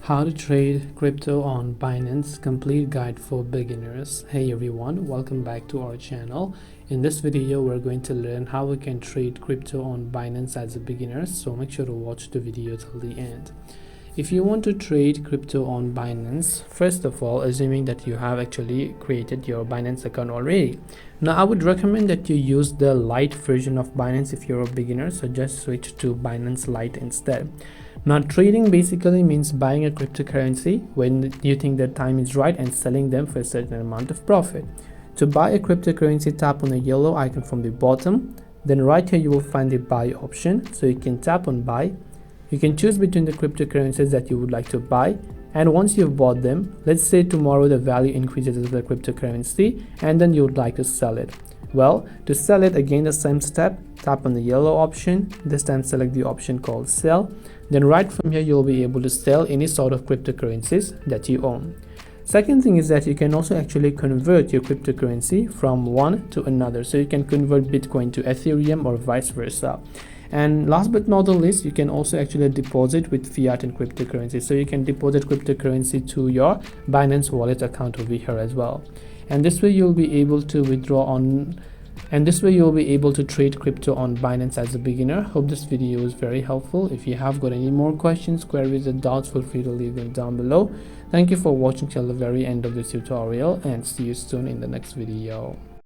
How to trade crypto on Binance, complete guide for beginners. Hey everyone, welcome back to our channel. In this video we're going to learn how we can trade crypto on Binance as a beginner, so make sure to watch the video till the end. If you want to trade crypto on Binance, first of all, assuming that you have actually created your Binance account already, now I would recommend that you use the Lite version of Binance if you're a beginner, so just switch to Binance Lite instead. Now trading basically means buying a cryptocurrency when you think the time is right and selling them for a certain amount of profit. To buy a cryptocurrency, tap on the yellow icon from the bottom, then right here you will find the buy option, so you can tap on buy. You can choose between the cryptocurrencies that you would like to buy, and once you've bought them, let's say tomorrow the value increases of the cryptocurrency and then you would like to sell it. Well, to sell it, again the same step, tap on the yellow option, this time select the option called sell, then right from here you'll be able to sell any sort of cryptocurrencies that you own. Second thing is that you can also actually convert your cryptocurrency from one to another, so you can convert Bitcoin to Ethereum or vice versa. And last but not the least, you can also actually deposit with fiat and cryptocurrency, so you can deposit cryptocurrency to your Binance wallet account over here as well. And this way you'll be able to trade crypto on Binance as a beginner. Hope this video is very helpful. If you have got any more questions, queries, and doubts, feel free to leave them down below. Thank you for watching till the very end of this tutorial, and see you soon in the next video.